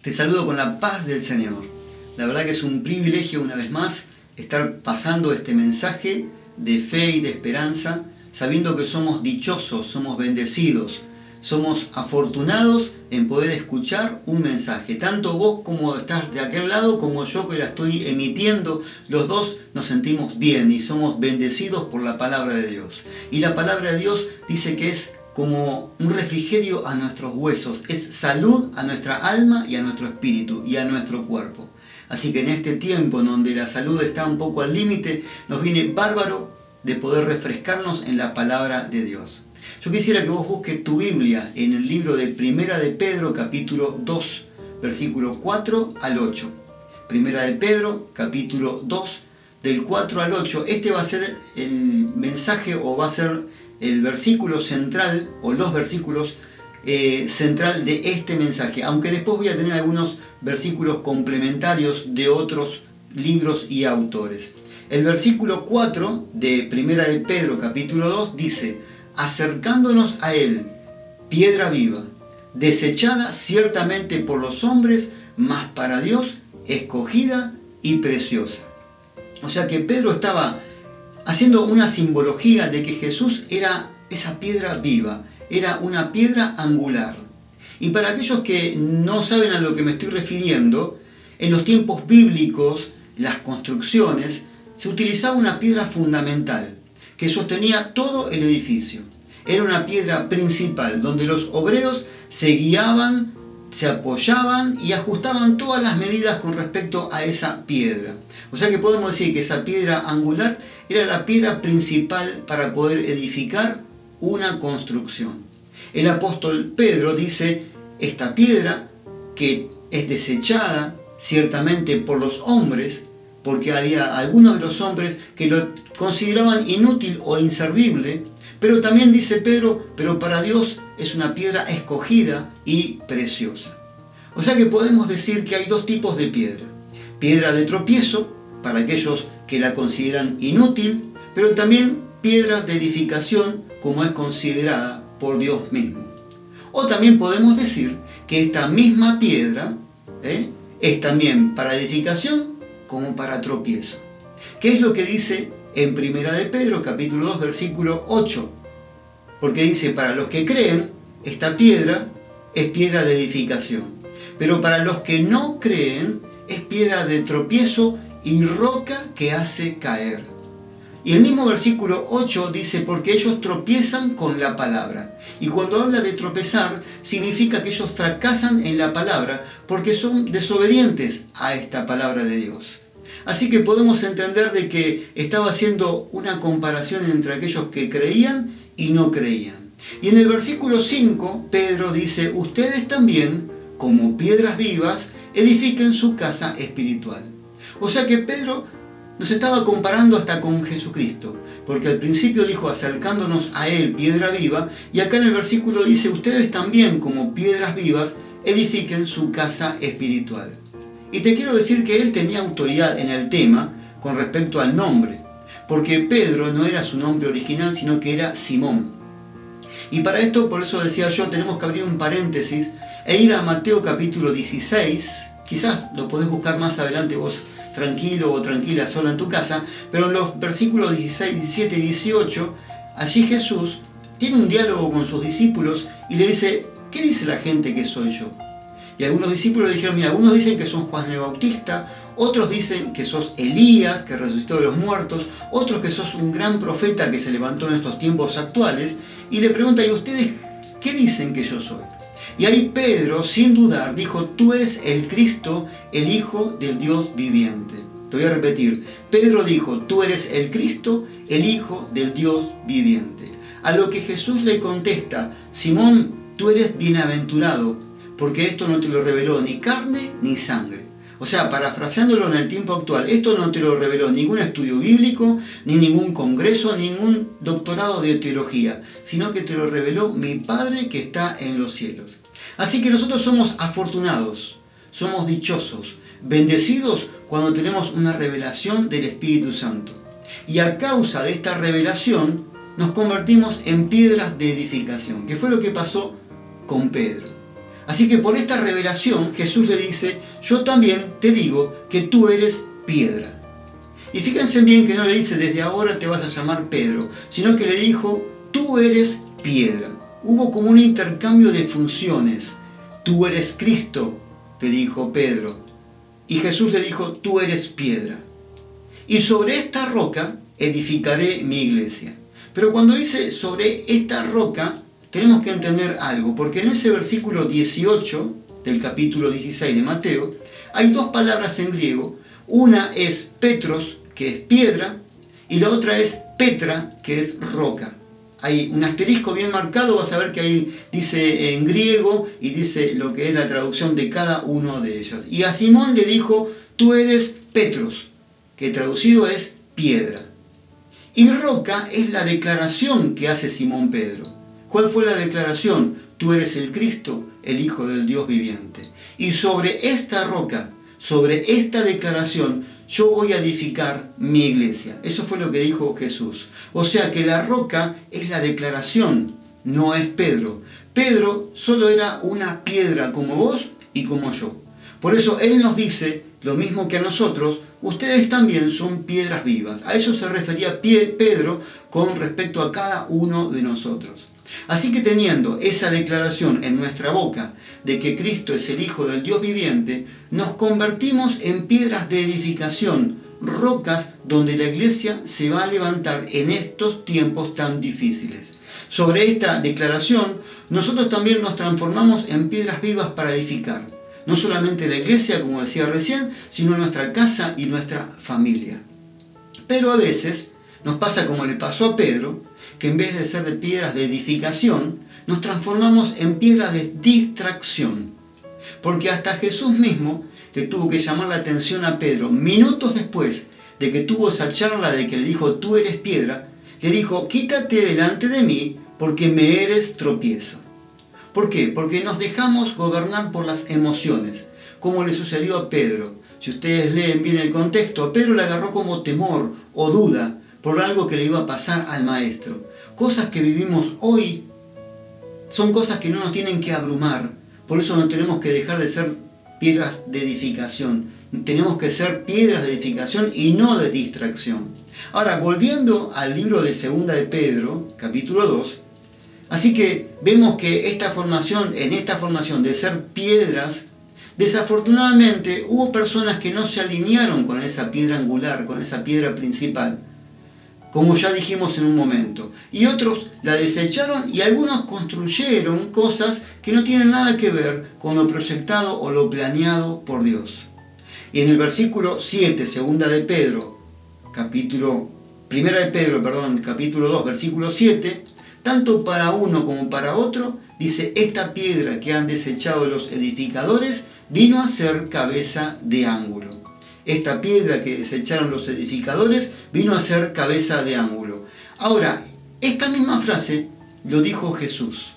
Te saludo con la paz del Señor. La verdad que es un privilegio una vez más estar pasando este mensaje de fe y de esperanza, sabiendo que somos dichosos, somos bendecidos, somos afortunados en poder escuchar un mensaje. Tanto vos como estás de aquel lado, como yo que la estoy emitiendo, los dos nos sentimos bien y somos bendecidos por la palabra de Dios. Y la palabra de Dios dice que es como un refrigerio a nuestros huesos, es salud a nuestra alma y a nuestro espíritu y a nuestro cuerpo. Así que en este tiempo en donde la salud está un poco al límite, nos viene bárbaro de poder refrescarnos en la palabra de Dios. Yo quisiera que vos busques tu Biblia en el libro de Primera de Pedro, capítulo 2, versículo 4 al 8. Primera de Pedro, capítulo 2, del 4 al 8. Este va a ser el mensaje o va a ser el versículo central o los versículos central de este mensaje, aunque después voy a tener algunos versículos complementarios de otros libros y autores. El versículo 4 de Primera de Pedro capítulo 2 dice: acercándonos a él, piedra viva, desechada ciertamente por los hombres, mas para Dios escogida y preciosa. O sea que Pedro estaba haciendo una simbología de que Jesús era esa piedra viva, era una piedra angular. Y para aquellos que no saben a lo que me estoy refiriendo, en los tiempos bíblicos, las construcciones, se utilizaba una piedra fundamental que sostenía todo el edificio. Era una piedra principal donde los obreros se guiaban, se apoyaban y ajustaban todas las medidas con respecto a esa piedra. O sea que podemos decir que esa piedra angular era la piedra principal para poder edificar una construcción. El apóstol Pedro dice: esta piedra que es desechada ciertamente por los hombres, porque había algunos de los hombres que lo consideraban inútil o inservible, pero también dice Pedro, pero para Dios es una piedra escogida y preciosa. O sea que podemos decir que hay dos tipos de piedra. Piedra de tropiezo, para aquellos que la consideran inútil, pero también piedra de edificación, como es considerada por Dios mismo. O también podemos decir que esta misma piedra es también para edificación como para tropiezo. ¿Qué es lo que dice en Primera de Pedro, capítulo 2, versículo 8? Porque dice: para los que creen, esta piedra es piedra de edificación, pero para los que no creen, es piedra de tropiezo y roca que hace caer. Y el mismo versículo 8 dice: porque ellos tropiezan con la palabra. Y cuando habla de tropezar, significa que ellos fracasan en la palabra porque son desobedientes a esta palabra de Dios. Así que podemos entender de que estaba haciendo una comparación entre aquellos que creían y no creían. Y en el versículo 5, Pedro dice: ustedes también, como piedras vivas, edifiquen su casa espiritual. O sea que Pedro nos estaba comparando hasta con Jesucristo, porque al principio dijo: acercándonos a él, piedra viva, y acá en el versículo dice: ustedes también, como piedras vivas, edifiquen su casa espiritual. Y te quiero decir que él tenía autoridad en el tema con respecto al nombre, porque Pedro no era su nombre original, sino que era Simón. Y para esto, por eso decía yo, tenemos que abrir un paréntesis e ir a Mateo capítulo 16, quizás lo podés buscar más adelante vos tranquilo o tranquila sola en tu casa, pero en los versículos 16, 17 y 18, allí Jesús tiene un diálogo con sus discípulos y le dice: ¿qué dice la gente que soy yo? Y algunos discípulos le dijeron: mira, algunos dicen que son Juan el Bautista, otros dicen que sos Elías, que resucitó de los muertos, otros que sos un gran profeta que se levantó en estos tiempos actuales. Y le pregunta: ¿y ustedes qué dicen que yo soy? Y ahí Pedro, sin dudar, dijo: tú eres el Cristo, el Hijo del Dios viviente. Te voy a repetir. Pedro dijo: tú eres el Cristo, el Hijo del Dios viviente. A lo que Jesús le contesta: Simón, tú eres bienaventurado, porque esto no te lo reveló ni carne ni sangre. O sea, parafraseándolo en el tiempo actual, esto no te lo reveló ningún estudio bíblico, ni ningún congreso, ningún doctorado de teología, sino que te lo reveló mi Padre que está en los cielos. Así que nosotros somos afortunados, somos dichosos, bendecidos cuando tenemos una revelación del Espíritu Santo. Y a causa de esta revelación nos convertimos en piedras de edificación, que fue lo que pasó con Pedro. Así que por esta revelación Jesús le dice, yo también te digo que tú eres piedra. Y fíjense bien que no le dice, desde ahora te vas a llamar Pedro, sino que le dijo, tú eres piedra. Hubo como un intercambio de funciones. Tú eres Cristo, te dijo Pedro. Y Jesús le dijo, tú eres piedra. Y sobre esta roca edificaré mi iglesia. Pero cuando dice sobre esta roca, tenemos que entender algo, porque en ese versículo 18 del capítulo 16 de Mateo, hay dos palabras en griego. Una es Petros, que es piedra, y la otra es Petra, que es roca. Hay un asterisco bien marcado, vas a ver que ahí dice en griego y dice lo que es la traducción de cada uno de ellas. Y a Simón le dijo, tú eres Petros, que traducido es piedra. Y roca es la declaración que hace Simón Pedro. ¿Cuál fue la declaración? Tú eres el Cristo, el Hijo del Dios viviente. Y sobre esta roca, sobre esta declaración, yo voy a edificar mi iglesia. Eso fue lo que dijo Jesús. O sea que la roca es la declaración, no es Pedro. Pedro solo era una piedra como vos y como yo. Por eso Él nos dice, lo mismo que a nosotros, ustedes también son piedras vivas. A eso se refería Pedro con respecto a cada uno de nosotros. Así que teniendo esa declaración en nuestra boca de que Cristo es el Hijo del Dios viviente, nos convertimos en piedras de edificación, rocas donde la iglesia se va a levantar en estos tiempos tan difíciles. Sobre esta declaración, nosotros también nos transformamos en piedras vivas para edificar. No solamente la iglesia, como decía recién, sino nuestra casa y nuestra familia. Pero a veces nos pasa como le pasó a Pedro, que en vez de ser de piedras de edificación, nos transformamos en piedras de distracción. Porque hasta Jesús mismo le tuvo que llamar la atención a Pedro. Minutos después de que tuvo esa charla de que le dijo, tú eres piedra, le dijo, quítate delante de mí porque me eres tropiezo. ¿Por qué? Porque nos dejamos gobernar por las emociones, como le sucedió a Pedro. Si ustedes leen bien el contexto, a Pedro le agarró como temor o duda por algo que le iba a pasar al maestro. Cosas que vivimos hoy son cosas que no nos tienen que abrumar. Por eso no tenemos que dejar de ser piedras de edificación. Tenemos que ser piedras de edificación y no de distracción. Ahora, volviendo al libro de Segunda de Pedro, capítulo 2, así que vemos que en esta formación de ser piedras, desafortunadamente hubo personas que no se alinearon con esa piedra angular, con esa piedra principal, como ya dijimos en un momento. Y otros la desecharon y algunos construyeron cosas que no tienen nada que ver con lo proyectado o lo planeado por Dios. Y en el versículo 7, capítulo 2, versículo 7, tanto para uno como para otro, dice, esta piedra que han desechado los edificadores vino a ser cabeza de ángulo. Esta piedra que desecharon los edificadores vino a ser cabeza de ángulo. Ahora, esta misma frase lo dijo Jesús.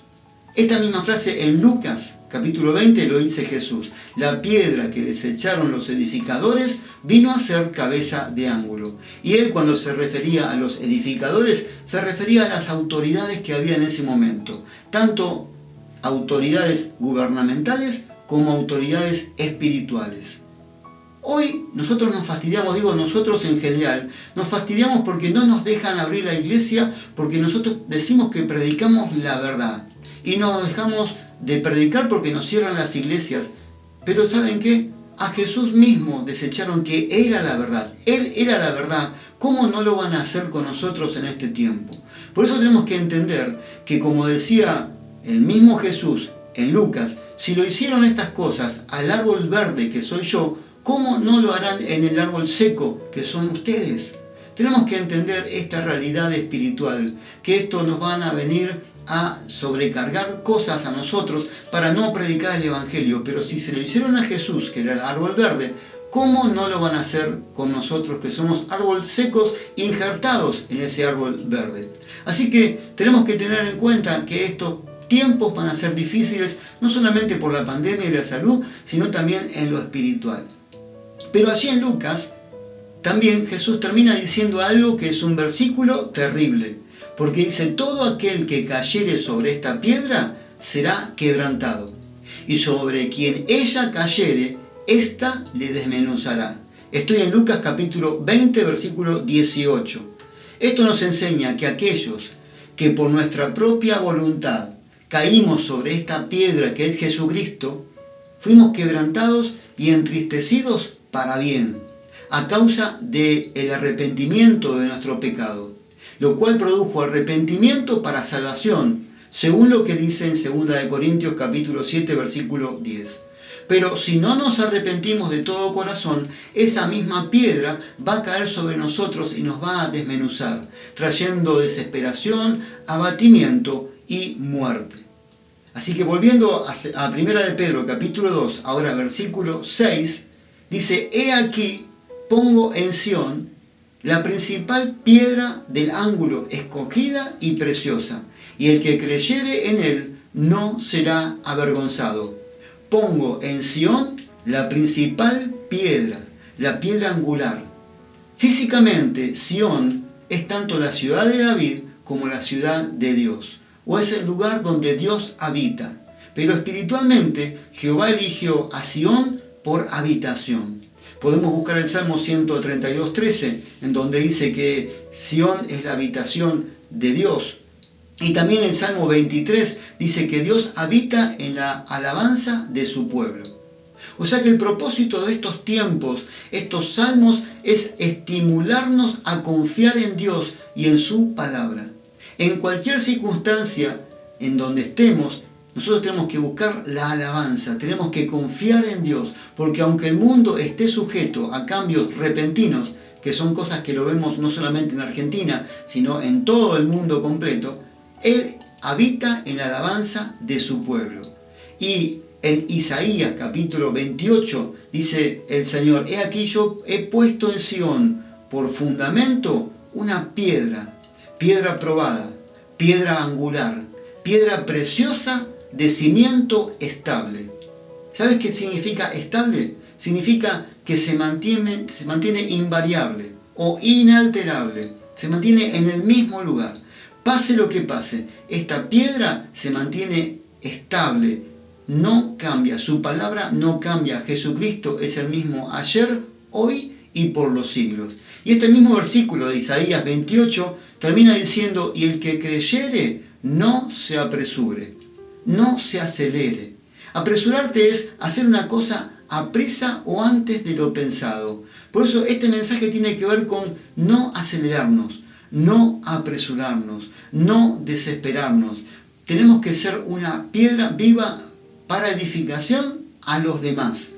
Esta misma frase en Lucas, capítulo 20, lo dice Jesús. La piedra que desecharon los edificadores vino a ser cabeza de ángulo. Y él, cuando se refería a los edificadores, se refería a las autoridades que había en ese momento. Tanto autoridades gubernamentales como autoridades espirituales. Hoy nosotros nos fastidiamos, digo nosotros en general, nos fastidiamos porque no nos dejan abrir la iglesia, porque nosotros decimos que predicamos la verdad. Y nos dejamos de predicar porque nos cierran las iglesias. Pero ¿saben qué? A Jesús mismo desecharon que era la verdad. Él era la verdad. ¿Cómo no lo van a hacer con nosotros en este tiempo? Por eso tenemos que entender que, como decía el mismo Jesús en Lucas, si lo hicieron estas cosas al árbol verde que soy yo, ¿cómo no lo harán en el árbol seco que son ustedes? Tenemos que entender esta realidad espiritual, que esto nos van a venir a sobrecargar cosas a nosotros para no predicar el Evangelio. Pero si se lo hicieron a Jesús, que era el árbol verde, ¿cómo no lo van a hacer con nosotros, que somos árboles secos injertados en ese árbol verde? Así que tenemos que tener en cuenta que estos tiempos van a ser difíciles, no solamente por la pandemia y la salud, sino también en lo espiritual. Pero allí en Lucas, también Jesús termina diciendo algo que es un versículo terrible, porque dice, todo aquel que cayere sobre esta piedra será quebrantado, y sobre quien ella cayere, ésta le desmenuzará. Estoy en Lucas capítulo 20, versículo 18. Esto nos enseña que aquellos que por nuestra propia voluntad caímos sobre esta piedra que es Jesucristo, fuimos quebrantados y entristecidos para bien, a causa del arrepentimiento de nuestro pecado, lo cual produjo arrepentimiento para salvación, según lo que dice en 2 Corintios capítulo 7, versículo 10. Pero si no nos arrepentimos de todo corazón, esa misma piedra va a caer sobre nosotros y nos va a desmenuzar, trayendo desesperación, abatimiento y muerte. Así que volviendo a 1 de Pedro capítulo 2, ahora versículo 6, dice: He aquí, pongo en Sión la principal piedra del ángulo, escogida y preciosa, y el que creyere en él no será avergonzado. Pongo en Sión la principal piedra, la piedra angular. Físicamente, Sión es tanto la ciudad de David como la ciudad de Dios, o es el lugar donde Dios habita. Pero espiritualmente, Jehová eligió a Sión por habitación. Podemos buscar el Salmo 132:13, en donde dice que Sión es la habitación de Dios. Y también el Salmo 23 dice que Dios habita en la alabanza de su pueblo. O sea que el propósito de estos tiempos, estos salmos, es estimularnos a confiar en Dios y en su palabra. En cualquier circunstancia en donde estemos, nosotros tenemos que buscar la alabanza, tenemos que confiar en Dios, porque aunque el mundo esté sujeto a cambios repentinos, que son cosas que lo vemos no solamente en Argentina, sino en todo el mundo completo, Él habita en la alabanza de su pueblo. Y en Isaías capítulo 28 dice el Señor: He aquí yo he puesto en Sión por fundamento una piedra, piedra probada, piedra angular, piedra preciosa de cimiento estable. ¿Sabes qué significa estable? Significa que se mantiene invariable o inalterable, se mantiene en el mismo lugar. Pase lo que pase, esta piedra se mantiene estable, no cambia, su palabra no cambia. Jesucristo es el mismo ayer, hoy y por los siglos. Y este mismo versículo de Isaías 28 termina diciendo: y el que creyere no se apresure, no se acelere. Apresurarte es hacer una cosa aprisa o antes de lo pensado. Por eso este mensaje tiene que ver con no acelerarnos, no apresurarnos, no desesperarnos. Tenemos que ser una piedra viva para edificación a los demás.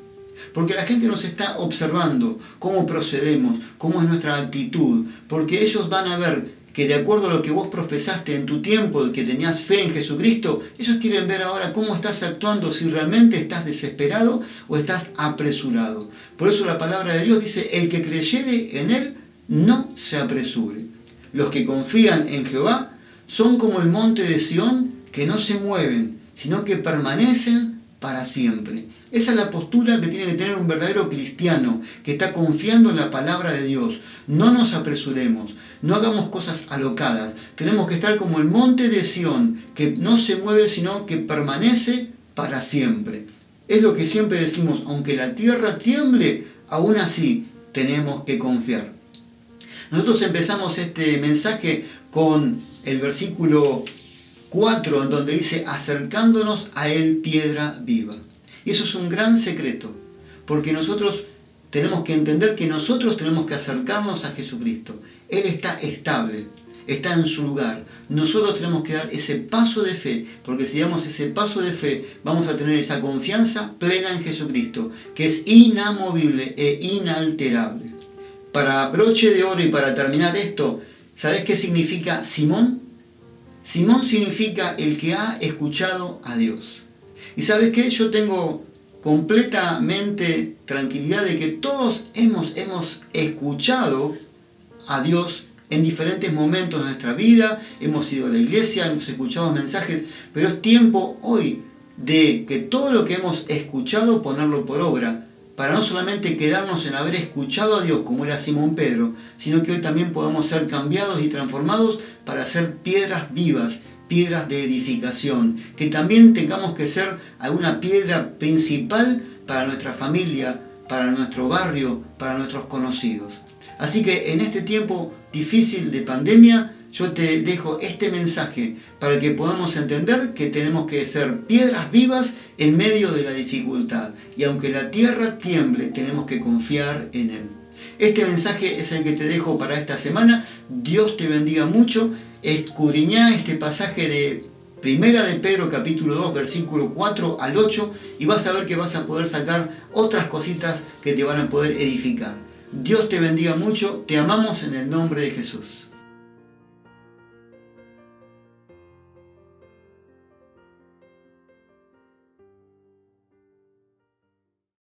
Porque la gente nos está observando cómo procedemos, cómo es nuestra actitud. Porque ellos van a ver que de acuerdo a lo que vos profesaste en tu tiempo, de que tenías fe en Jesucristo, ellos quieren ver ahora cómo estás actuando, si realmente estás desesperado o estás apresurado. Por eso la palabra de Dios dice: el que creyere en Él no se apresure. Los que confían en Jehová son como el monte de Sión, que no se mueven, sino que permanecen para siempre. Esa es la postura que tiene que tener un verdadero cristiano, que está confiando en la palabra de Dios. No nos apresuremos, no hagamos cosas alocadas. Tenemos que estar como el monte de Sión, que no se mueve, sino que permanece para siempre. Es lo que siempre decimos: aunque la tierra tiemble, aún así tenemos que confiar. Nosotros empezamos este mensaje con el versículo 4, en donde dice: acercándonos a Él, piedra viva. Y eso es un gran secreto, porque nosotros tenemos que entender que nosotros tenemos que acercarnos a Jesucristo. Él está estable, está en su lugar. Nosotros tenemos que dar ese paso de fe, porque si damos ese paso de fe, vamos a tener esa confianza plena en Jesucristo, que es inamovible e inalterable. Para broche de oro y para terminar esto, ¿sabes qué significa Simón? Simón significa el que ha escuchado a Dios. Y ¿sabes qué? Yo tengo completamente tranquilidad de que todos hemos escuchado a Dios en diferentes momentos de nuestra vida. Hemos ido a la iglesia, hemos escuchado mensajes, pero es tiempo hoy de que todo lo que hemos escuchado ponerlo por obra, para no solamente quedarnos en haber escuchado a Dios como era Simón Pedro, sino que hoy también podamos ser cambiados y transformados para ser piedras vivas piedras de edificación, que también tengamos que ser alguna piedra principal para nuestra familia, para nuestro barrio, para nuestros conocidos. Así que en este tiempo difícil de pandemia, yo te dejo este mensaje para que podamos entender que tenemos que ser piedras vivas en medio de la dificultad. Y aunque la tierra tiemble, tenemos que confiar en Él. Este mensaje es el que te dejo para esta semana. Dios te bendiga mucho. Escudriñá este pasaje de Primera de Pedro capítulo 2 versículo 4 al 8 y vas a ver que vas a poder sacar otras cositas que te van a poder edificar. Dios te bendiga mucho. Te amamos en el nombre de Jesús.